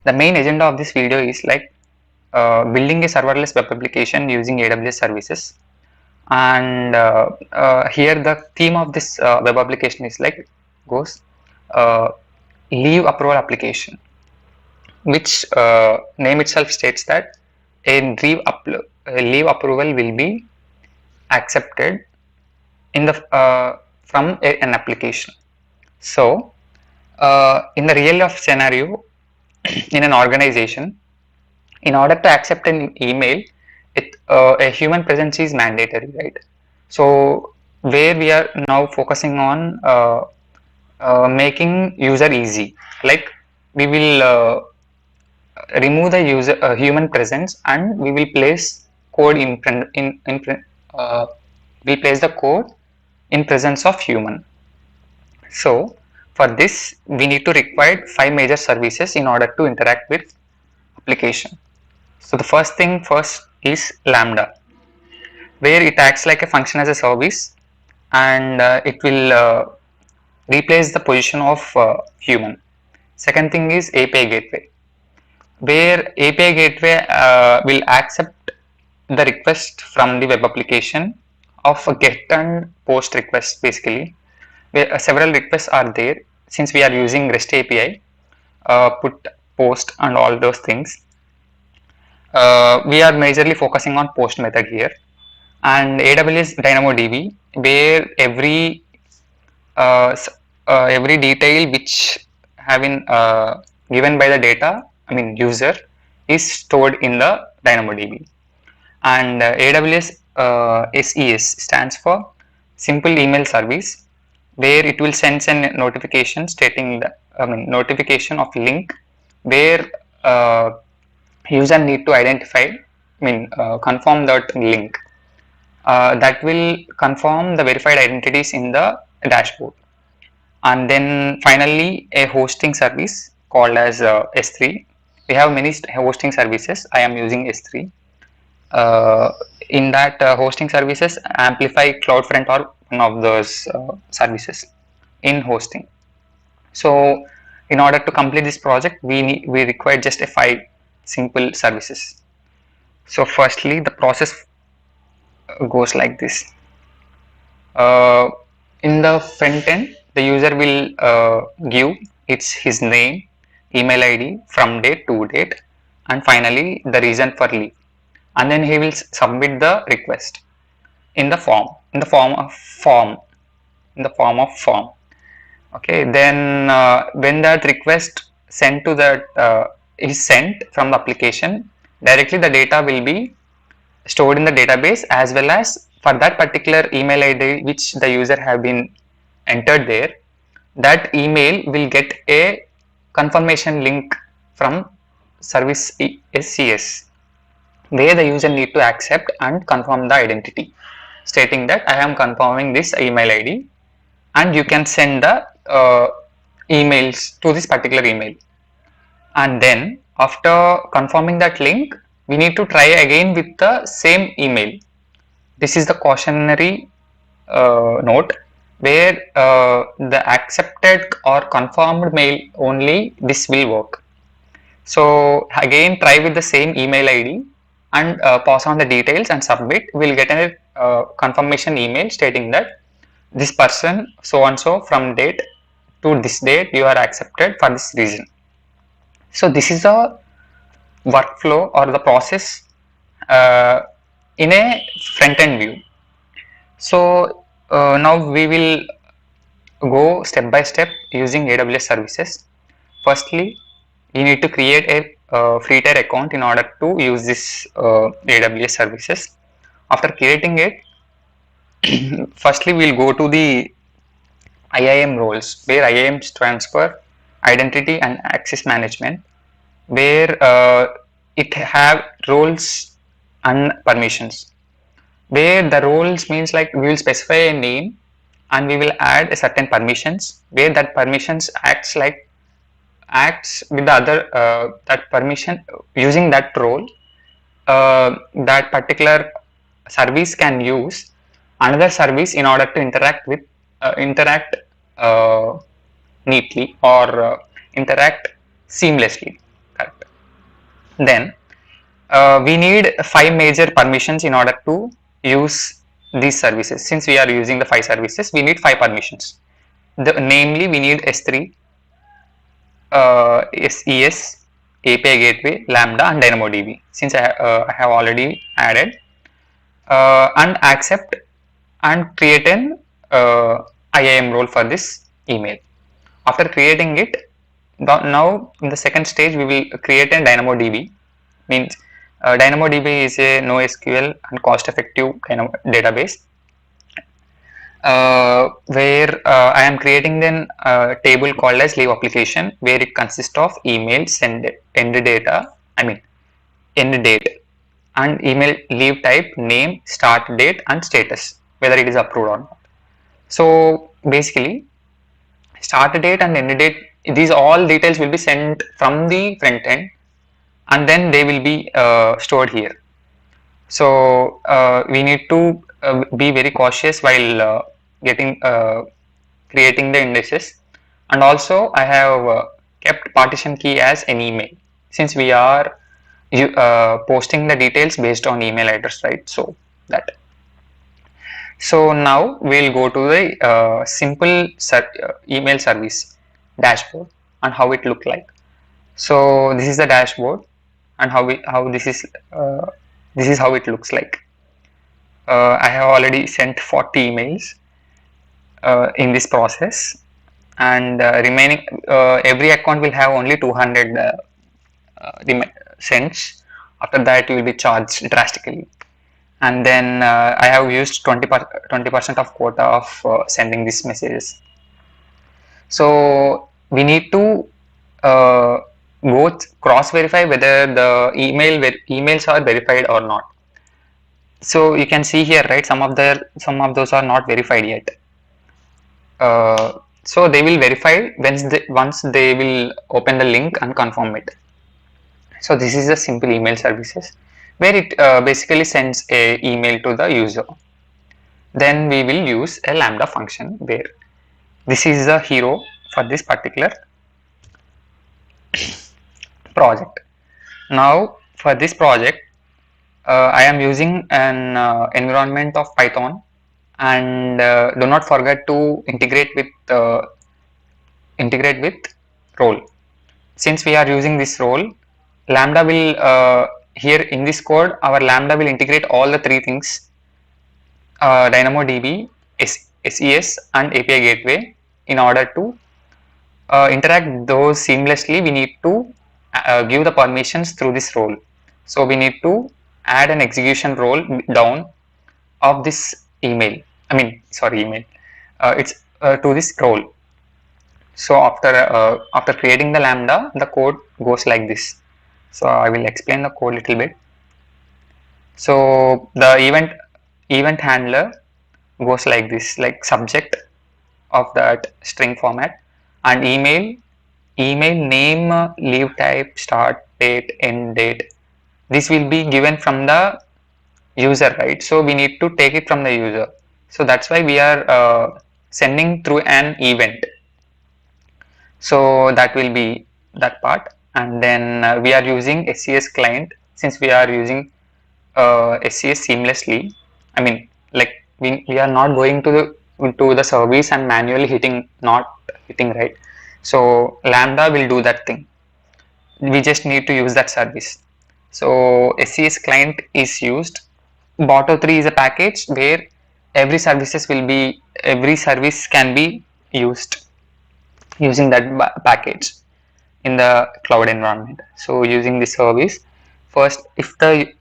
The main agenda of this video is like building a serverless web application using AWS services. And here the theme of this web application is like goes uh, leave approval application, which name itself states that a leave approval will be accepted in the from an application. So in the real life scenario, in an organization, in order to accept an email, a human presence is mandatory, right? So where we are now focusing on making user easy, like we will remove the human presence, and we will place code uh, we place the code in presence of human. So for this we need to require 5 major services in order to interact with application. So the first thing first is Lambda, where it acts like a function as a service, and it will replace the position of human. Second thing is API Gateway, where API Gateway will accept the request from the web application of a get and post request, basically, where several requests are there. Since we are using REST API, put, post and all those things, we are majorly focusing on post method here. And AWS Dynamo DB, where every detail which have been given by the data, user, is stored in the Dynamo DB. And AWS SES stands for Simple Email Service, where it will send a notification stating the notification of link, where user need to identify, confirm that link. That will confirm the verified identities in the dashboard. And then finally a hosting service called as S3. We have many hosting services. I am using S3. In that hosting services, Amplify, CloudFront are one of those services in hosting. So in order to complete this project, we require just a 5 simple services. So firstly, the process goes like this. In the front end, the user will give his name, email ID, from date to date, and finally the reason for leave, and then he will submit the request in the form Okay, then when that request sent to that is sent from the application, directly the data will be stored in the database, as well as for that particular email ID which the user have been entered there, that email will get a confirmation link from service SCS, where the user need to accept and confirm the identity, stating that I am confirming this email ID, and you can send the emails to this particular email. And then after confirming that link, we need to try again with the same email. This is the cautionary note, where the accepted or confirmed mail only this will work. So again try with the same email ID and pass on the details and submit. We'll get a confirmation email stating that this person so and so from date to this date you are accepted for this reason. So this is a workflow or the process in a front end view. So now we will go step by step using AWS services. Firstly, you need to create a free tier account in order to use this AWS services. After creating it, firstly we'll go to the IAM roles, where IAM stands for Identity and Access Management, where it have roles and permissions, where the roles means like we will specify a name and we will add a certain permissions, where that permissions acts with the other that permission. Using that role, that particular service can use another service in order to interact neatly or interact seamlessly. Correct. Then we need 5 major permissions in order to use these services. Since we are using the 5 services, we need 5 permissions. Namely, we need S3, SES, API Gateway, Lambda, and Dynamo DB. Since I have already added, and accept and create an IAM role for this email. After creating it, now in the second stage we will create a Dynamo DB. Means Dynamo DB is a NoSQL and cost-effective kind of database where I am creating then a table called as leave application, where it consists of email, send, end data, end date, and email leave type, name, start date, and status, whether it is approved or not. So basically, start date and end date, these all details will be sent from the front end, and then they will be stored here. So we need to be very cautious while getting creating the indices. And also I have kept partition key as an email, since we are posting the details based on email address, right? So that. So now we'll go to the simple email service dashboard and how it look like. So this is the dashboard, and how this is how it looks like. I have already sent 40 emails in this process, and remaining every account will have only 200 cents. After that, you will be charged drastically. And then I have used 20% of quota of sending these messages. So we need to both cross verify whether the emails are verified or not. So you can see here, right? Some of those are not verified yet. So they will verify once they will open the link and confirm it. So this is a simple email services where it basically sends a email to the user. Then we will use a Lambda function where this is the hero for this particular project. Now for this project, I am using an environment of Python, and do not forget to integrate with role. Since we are using this role, Lambda will here in this code, our Lambda will integrate all the 3 things: Dynamo DB, SES, and API Gateway. In order to interact those seamlessly, we need to give the permissions through this role. So we need to add an execution role down of this email. Email. It's to this role. So after creating the Lambda, the code goes like this. So I will explain the code little bit. So the event handler goes like this, like subject of that string format, and email name, leave type, start date, end date. This will be given from the user, right? So we need to take it from the user. So that's why we are sending through an event. So that will be that part. And then we are using SES client, since we are using SES seamlessly. Like we are not going to the service and manually not hitting, right? So Lambda will do that thing. We just need to use that service. So SES client is used. Boto3 is a package where every service can be used using that package in the cloud environment. So using this service, first if the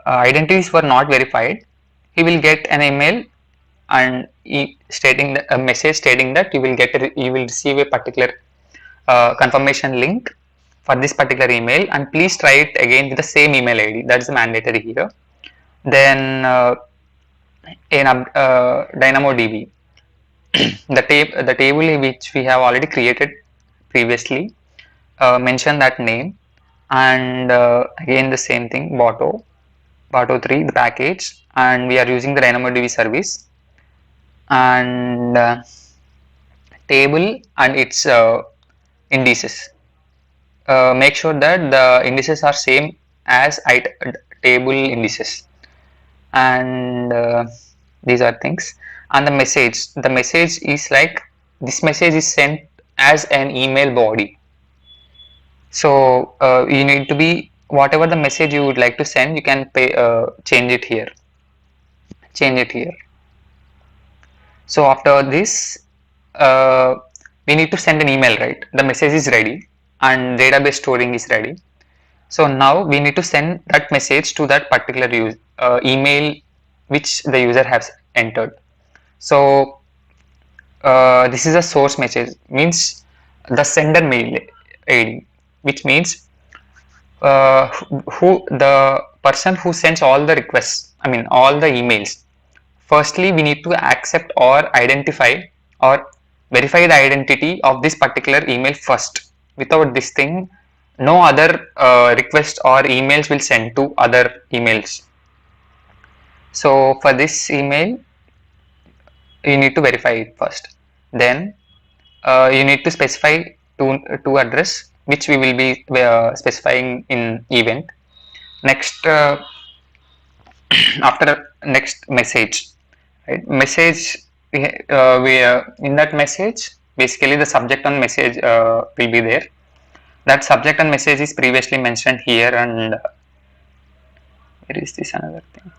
identities were not verified, he will get an email and stating a message stating that you will receive a particular confirmation link for this particular email, and please try it again with the same email ID. That is mandatory here. Then in Dynamo DB, the table which we have already created previously, mention that name, and again the same thing, Boto3 the package, and we are using the Dynamo DB service, and table and its indices. make sure that the indices are same as table indices, and these are things. And the message is like, this message is sent as an email body. So you need to be, whatever the message you would like to send, you can change it here, change it here. So after this, uh, we need to send an email, right? The message is ready and database storing is ready. So now we need to send that message to that particular email which the user has entered. So this is a source message, means the sender mail ID, which means who the person who sends all the requests, I mean all the emails. Firstly, we need to accept or identify or verify the identity of this particular email first. Without this thing, no other requests or emails will send to other emails. So for this email, you need to verify it first. Then you need to specify to address, which we will be specifying in event. Next, after next message, right? Message, in that message, basically the subject and message will be there. That subject and message is previously mentioned here, and where is this another thing?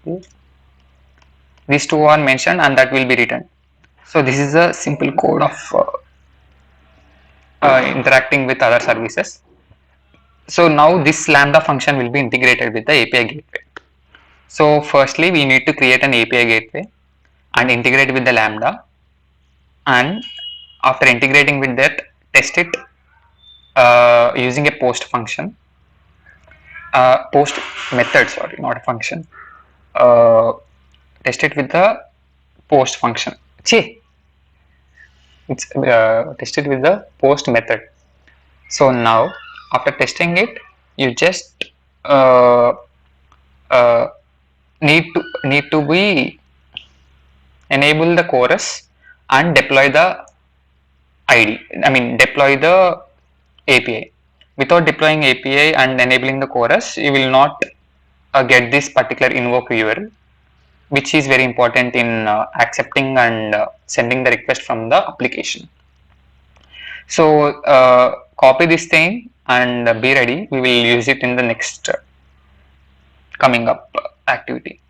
Here. These two are mentioned, and that will be written. So this is a simple code of interacting with other services. So now this Lambda function will be integrated with the API gateway. So firstly, we need to create an API gateway and integrate with the Lambda, and after integrating with that, test it using a post function, post method, sorry, not a function. Test it with the post function. It's tested with the post method. So now after testing it, you just uh, uh, need to be enable the chorus and deploy the ID. I mean deploy the API. Without deploying API and enabling the chorus, you will not get this particular invoke URL, which is very important in accepting and sending the request from the application. So copy this thing and be ready. We will use it in the next coming up activity.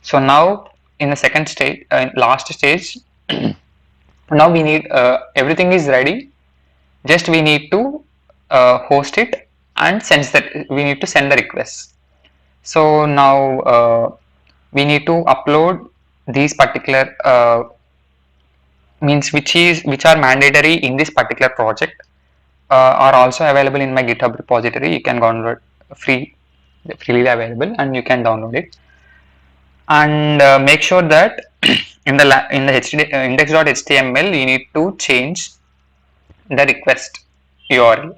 So now in the second stage, last stage, now we need everything is ready. Just we need to host it and send that. We need to send the request. So now we need to upload these particular means which are mandatory in this particular project, are also available in my GitHub repository. You can download freely available, and you can download it. And make sure that in the index.html you need to change the request URL.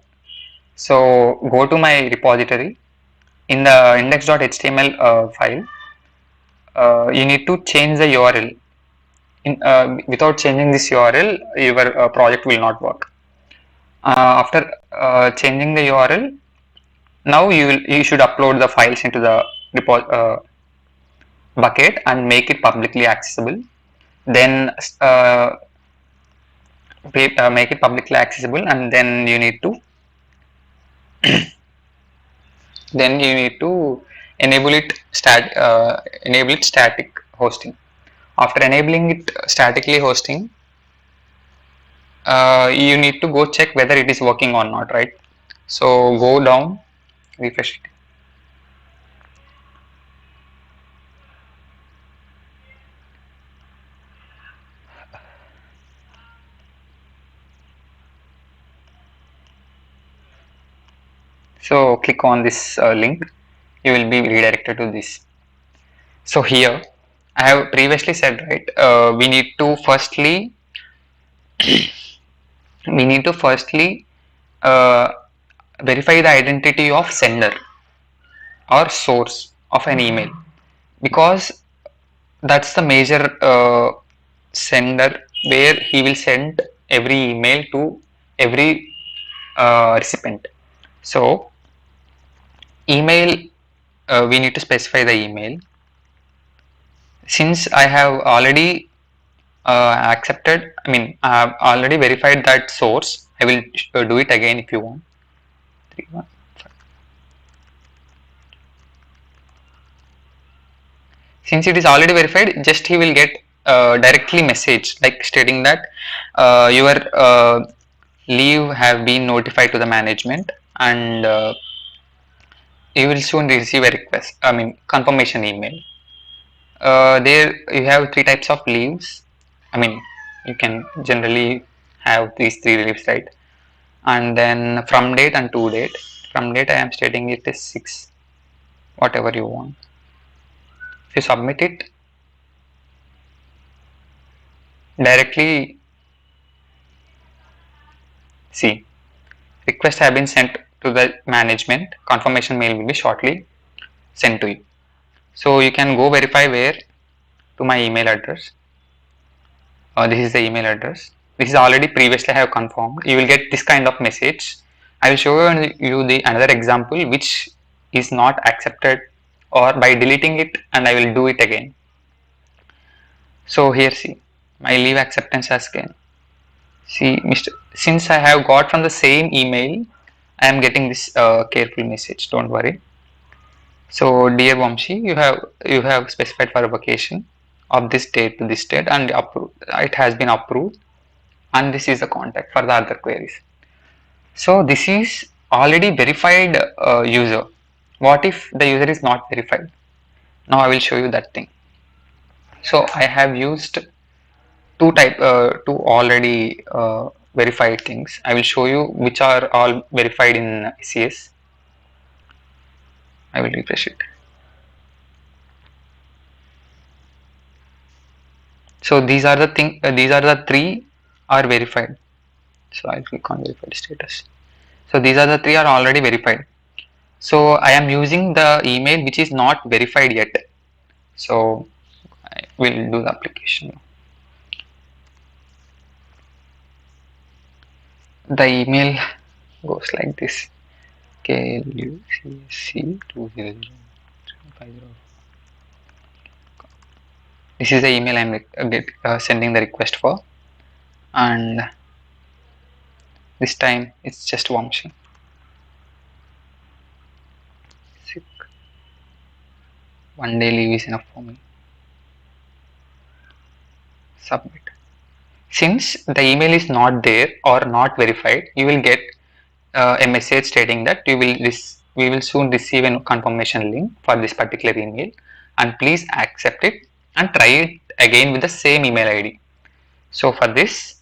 So go to my repository. In the index.html file, you need to change the URL. Without changing this URL, your project will not work. After changing the URL, now you should upload the files into the bucket and make it publicly accessible. Then make it publicly accessible, and then you need to enable it static hosting. After enabling it statically hosting, you need to go check whether it is working or not, right? So go down, refresh it. So click on this link, you will be redirected to this. So here I have previously said, right, we need to firstly verify the identity of sender or source of an email, because that's the major sender where he will send every email to every recipient. So email, we need to specify the email. Since I have already accepted, I mean I have already verified that source, I will do it again if you want. 3, 1, 5. Since it is already verified, just he will get directly message like stating that your leave have been notified to the management, and you will soon receive a request, I mean confirmation email. There you have three types of leaves. I mean, you can generally have these three leaves, right? And then from date and to date. From date I am stating it is 6, whatever you want. If you submit it directly, see, request have been sent to the management, confirmation mail will be shortly sent to you. So you can go verify where, to my email address. This is the email address. This is already previously I have confirmed. You will get this kind of message. I will show you the another example which is not accepted, or by deleting it, and I will do it again. So here see, my leave acceptance has again. See, since I have got from the same email, I am getting this careful message. Don't worry. So dear Vamshi, you have specified for a vacation of this date to this date, and approved. It has been approved, and this is the contact for the other queries. So this is already verified user. What if the user is not verified? Now I will show you that thing. So I have used two already verified things. I will show you which are all verified in ECS. I will refresh it. So these are the these are the three are verified. So I'll click on verified status. So these are the three are already verified. So I am using the email which is not verified yet. So I will do the application. The email goes like this: KLUCC2050. This is the email I'm sending the request for, and this time it's just Vamshi. Sick. 1 day leave is enough for me. Submit. Since the email is not there or not verified, you will get a message stating that we will soon receive a confirmation link for this particular email, and please accept it and try it again with the same email ID. So for this,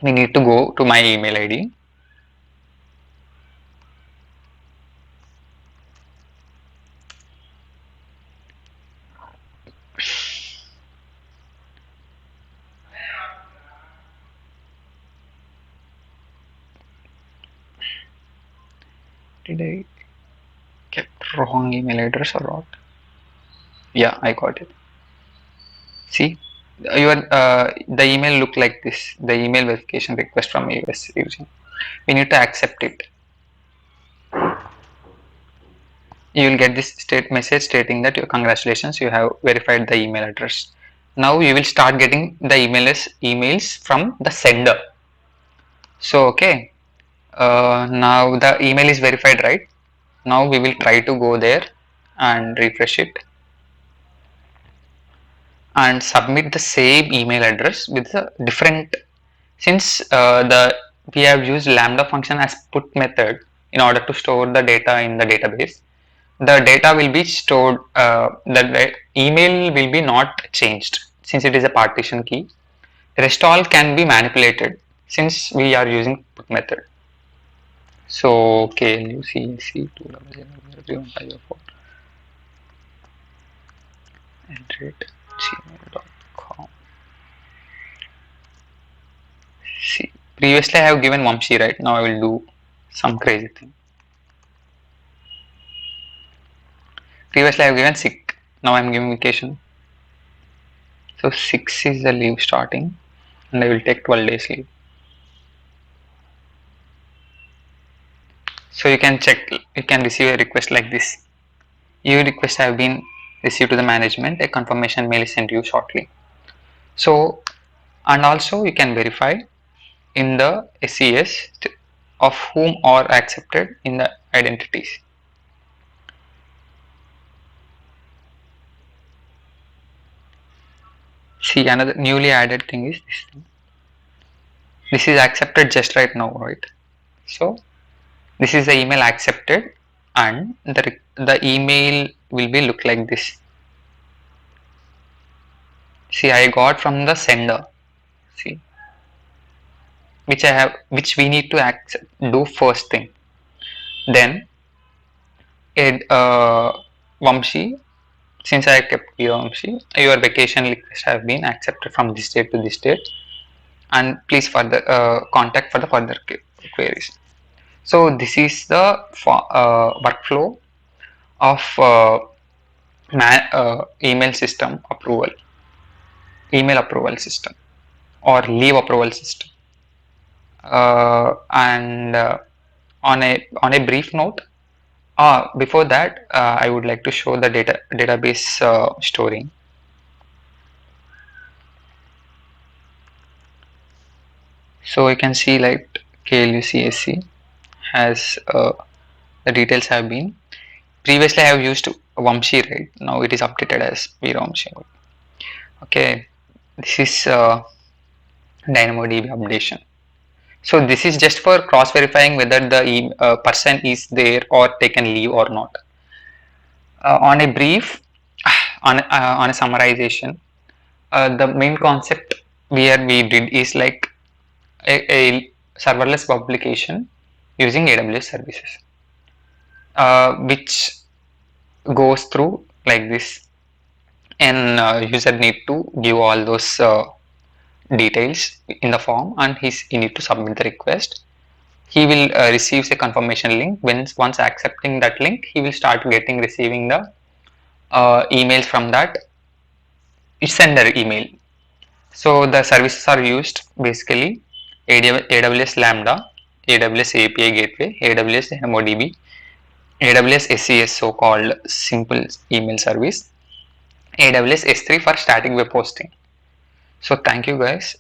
we need to go to my email ID. Did I get wrong email address or what? Yeah, I got it. See, the email look like this. The email verification request from AWS region. We need to accept it. You will get this message stating that congratulations, you have verified the email address. Now you will start getting the emails from the sender. So okay, now the email is verified, right? Now we will try to go there and refresh it and submit the same email address with a different, since the we have used Lambda function as put method in order to store the data in the database. The data will be stored, the email will be not changed since it is a partition key. Rest all can be manipulated since we are using put method. So KLUCC20031504 @gmail.com. See, previously I have given Vamshi, right? Now I will do some crazy thing. Previously I have given sick. Now I am giving vacation. So 6 is the leave starting, and I will take 12 days leave. So you can check, you can receive a request like this. Your request have been received to the management, a confirmation mail is sent to you shortly. So, and also you can verify in the SES of whom are accepted in the identities. See, another newly added thing is this thing. This is accepted just right now, right? So this is the email accepted, and the email will be look like this. See, I got from the sender. See, which we need to accept, do first thing. Then it Vamshi, since I kept your Vamshi, your vacation request have been accepted from this date to this date, and please further contact for the further queries. So this is the workflow of email system approval, email approval system, or leave approval system. And on a brief note, before that, I would like to show the database storing. So you can see like KLUCSC has the details have been previously I have used Vamshi, right? Now it is updated as Vamshi. Okay, this is Dynamo DB updation. So this is just for cross verifying whether the person is there or taken leave or not. On a brief, on a summarization, the main concept where we did is like a serverless publication using AWS services, which goes through like this, and user need to give all those details in the form, and he need to submit the request. He will receives a confirmation link. Once accepting that link, he will start receiving the emails from that sender email. So the services are used basically AWS Lambda, AWS API Gateway, AWS Dynamo DB, AWS SES, so called simple email service, AWS S3 for static web hosting. So thank you guys.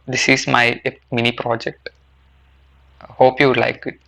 This is my mini project. Hope you like it.